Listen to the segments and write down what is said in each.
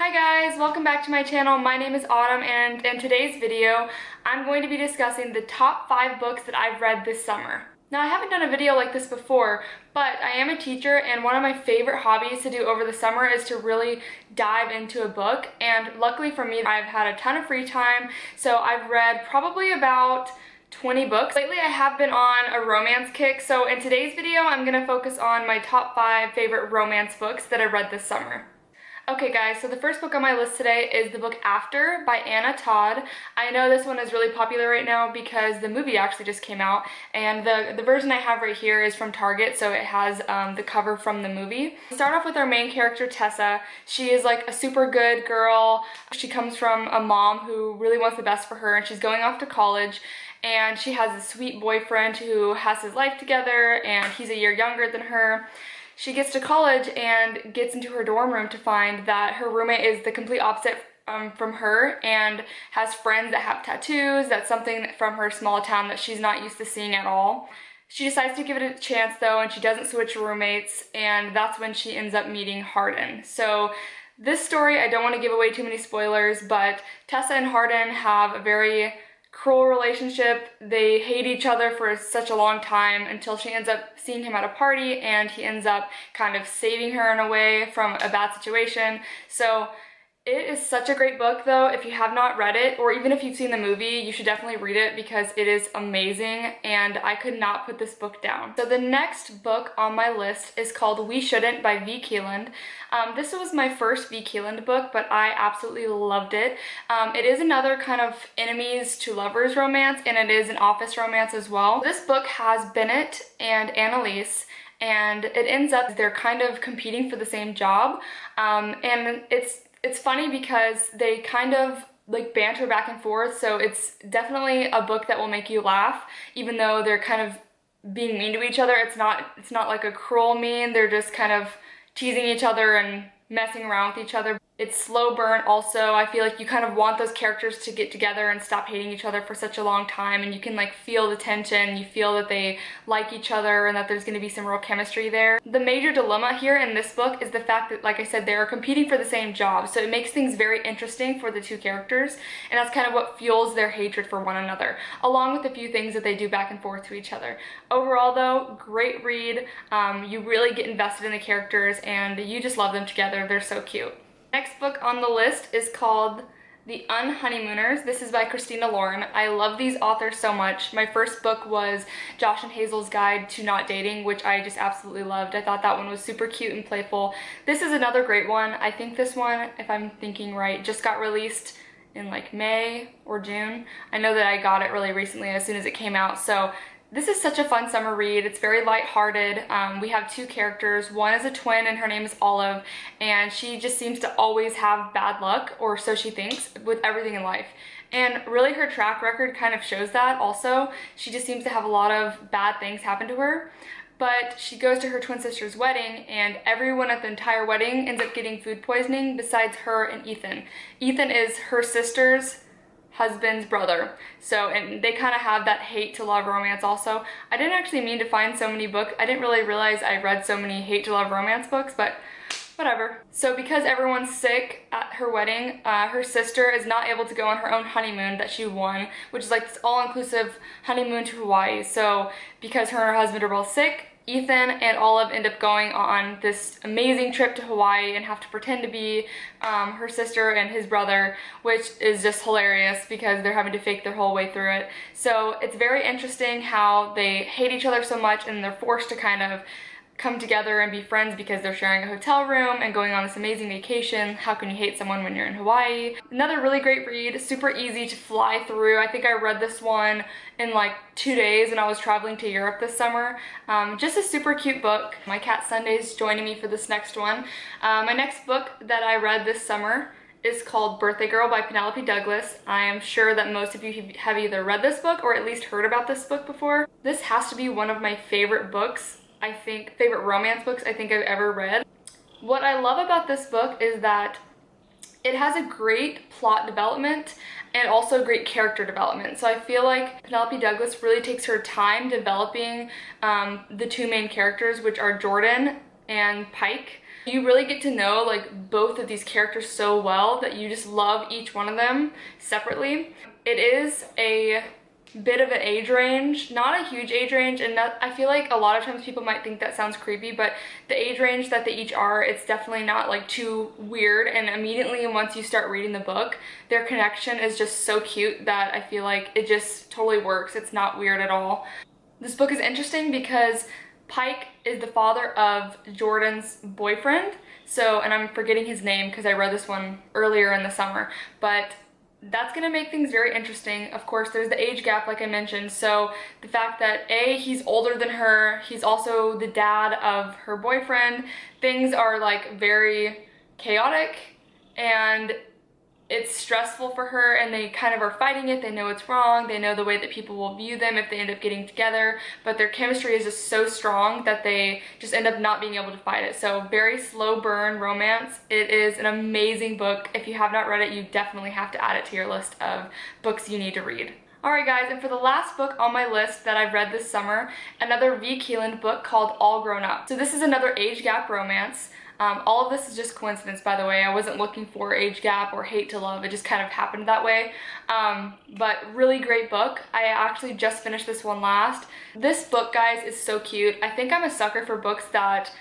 Hi guys, welcome back to my channel. My name is Autumn, and in today's video, I'm going to be discussing the top 5 books that I've read this summer. Now, I haven't done a video like this before, but I am a teacher, and one of my favorite hobbies to do over the summer is to really dive into a book. And luckily for me, I've had a ton of free time, so I've read probably about 20 books. Lately, I have been on a romance kick, so in today's video, I'm going to focus on my top 5 favorite romance books that I read this summer. Okay guys, so the first book on my list today is the book After by Anna Todd. I know this one is really popular right now because the movie actually just came out, and the version I have right here is from Target, so it has the cover from the movie. We start off with our main character, Tessa. She is like a super good girl. She comes from a mom who really wants the best for her, and she's going off to college, and she has a sweet boyfriend who has his life together, and he's a year younger than her. She gets to college and gets into her dorm room to find that her roommate is the complete opposite from her and has friends that have tattoos. That's something from her small town that she's not used to seeing at all. She decides to give it a chance though, and she doesn't switch roommates, and that's when she ends up meeting Hardin. So this story, I don't want to give away too many spoilers, but Tessa and Hardin have a very cruel relationship. They hate each other for such a long time until she ends up seeing him at a party, and he ends up kind of saving her in a way from a bad situation. So it is such a great book though. If you have not read it, or even if you've seen the movie, you should definitely read it because it is amazing, and I could not put this book down. So the next book on my list is called We Shouldn't by V. Keeland. This was my first V. Keeland book, but I absolutely loved it. It is another kind of enemies to lovers romance, and it is an office romance as well. This book has Bennett and Annalise, and it ends up they're kind of competing for the same job, and it's funny because they kind of like banter back and forth, so it's definitely a book that will make you laugh, even though they're kind of being mean to each other. It's not like a cruel mean, they're just kind of teasing each other and messing around with each other. It's slow burn also. I feel like you kind of want those characters to get together and stop hating each other for such a long time, and you can like feel the tension, you feel that they like each other and that there's going to be some real chemistry there. The major dilemma here in this book is the fact that, like I said, they are competing for the same job, so it makes things very interesting for the two characters, and that's kind of what fuels their hatred for one another, along with a few things that they do back and forth to each other. Overall though, great read. You really get invested in the characters and you just love them together. They're so cute. Next book on the list is called The Unfunny Mooners. This is by Christina Lauren. I love these authors so much. My first book was Josh and Hazel's Guide to Not Dating, which I just absolutely loved. I thought that one was super cute and playful. This is another great one. I think this one, if I'm thinking right, just got released in like May or June. I know that I got it really recently as soon as it came out, so this is such a fun summer read. It's very lighthearted. We have two characters. One is a twin and her name is Olive, and she just seems to always have bad luck, or so she thinks, with everything in life. And really her track record kind of shows that also. She just seems to have a lot of bad things happen to her. But she goes to her twin sister's wedding, and everyone at the entire wedding ends up getting food poisoning besides her and Ethan. Ethan is her sister's husband's brother, so, and they kind of have that hate to love romance also. I didn't actually mean to find so many books. I didn't really realize I read so many hate to love romance books, but whatever. So because everyone's sick at her wedding, her sister is not able to go on her own honeymoon that she won, which is like this all-inclusive honeymoon to Hawaii. So because her and her husband are both sick, Ethan and Olive end up going on this amazing trip to Hawaii and have to pretend to be her sister and his brother, which is just hilarious because they're having to fake their whole way through it. So it's very interesting how they hate each other so much, and they're forced to kind of come together and be friends because they're sharing a hotel room and going on this amazing vacation. How can you hate someone when you're in Hawaii? Another really great read, super easy to fly through. I think I read this one in like 2 days when I was traveling to Europe this summer. Just a super cute book. My cat Sunday's joining me for this next one. My next book that I read this summer is called Birthday Girl by Penelope Douglas. I am sure that most of you have either read this book or at least heard about this book before. This has to be one of my favorite books. I think favorite romance books I think I've ever read. What I love about this book is that it has a great plot development and also great character development. So I feel like Penelope Douglas really takes her time developing the two main characters, which are Jordan and Pike. You really get to know like both of these characters so well that you just love each one of them separately. It is a bit of an age range, not a huge age range, and I feel like a lot of times people might think that sounds creepy, but the age range that they each are, it's definitely not like too weird, and immediately once you start reading the book, their connection is just so cute that I feel like it just totally works. It's not weird at all. This book is interesting because Pike is the father of Jordan's boyfriend, so, and I'm forgetting his name because I read this one earlier in the summer, but that's gonna make things very interesting. Of course, there's the age gap, like I mentioned, so the fact that A, he's older than her, he's also the dad of her boyfriend, things are like very chaotic, and it's stressful for her, and they kind of are fighting it. They know it's wrong, they know the way that people will view them if they end up getting together, but their chemistry is just so strong that they just end up not being able to fight it. So very slow burn romance. It is an amazing book. If you have not read it, you definitely have to add it to your list of books you need to read. Alright guys, and for the last book on my list that I've read this summer, another V. Keeland book called All Grown Up. So this is another age gap romance. All of this is just coincidence, by the way. I wasn't looking for age gap or hate to love. It just kind of happened that way. But really great book. I actually just finished this one last. This book, guys, is so cute. I think I'm a sucker for books that,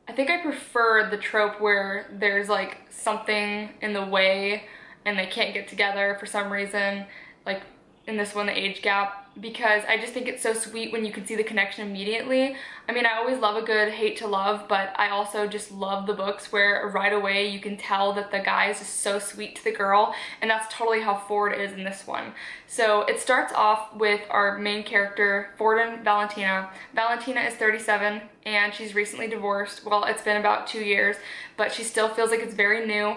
I think I prefer the trope where there's like something in the way and they can't get together for some reason. Like in this one, the age gap, because I just think it's so sweet when you can see the connection immediately. I mean, I always love a good hate to love, but I also just love the books where right away you can tell that the guy is just so sweet to the girl, and that's totally how Ford is in this one. So it starts off with our main character, Ford and Valentina. Valentina is 37 and she's recently divorced. Well, it's been about 2 years, but she still feels like it's very new.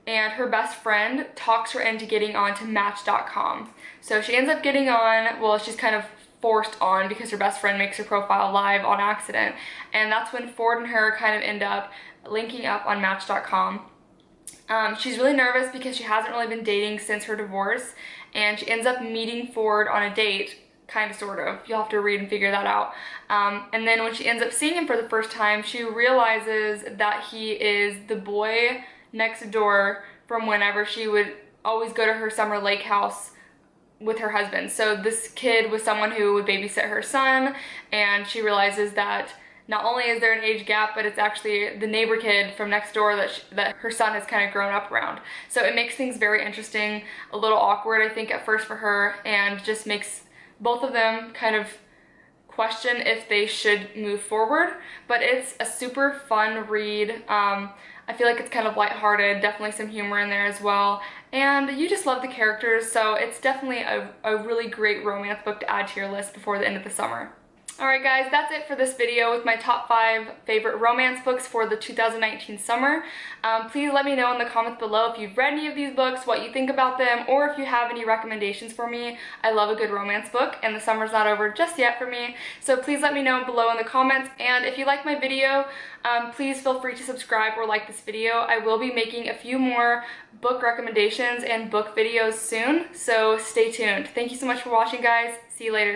And her best friend talks her into getting onto Match.com. So she ends up getting on, well, she's kind of forced on because her best friend makes her profile live on accident. And that's when Ford and her kind of end up linking up on Match.com. She's really nervous because she hasn't really been dating since her divorce, and she ends up meeting Ford on a date, kind of, sort of. You'll have to read and figure that out. And then when she ends up seeing him for the first time, she realizes that he is the boy next door from whenever she would always go to her summer lake house with her husband. So this kid was someone who would babysit her son, and she realizes that not only is there an age gap, but it's actually the neighbor kid from next door that her son has kind of grown up around. So it makes things very interesting, a little awkward I think at first for her, and just makes both of them kind of question if they should move forward. But it's a super fun read. I feel like it's kind of lighthearted, definitely some humor in there as well, and you just love the characters, so it's definitely a really great romance book to add to your list before the end of the summer. Alright guys, that's it for this video with my top 5 favorite romance books for the 2019 summer. Please let me know in the comments below if you've read any of these books, what you think about them, or if you have any recommendations for me. I love a good romance book, and the summer's not over just yet for me, so please let me know below in the comments. And if you like my video, please feel free to subscribe or like this video. I will be making a few more book recommendations and book videos soon, so stay tuned. Thank you so much for watching, guys. See you later.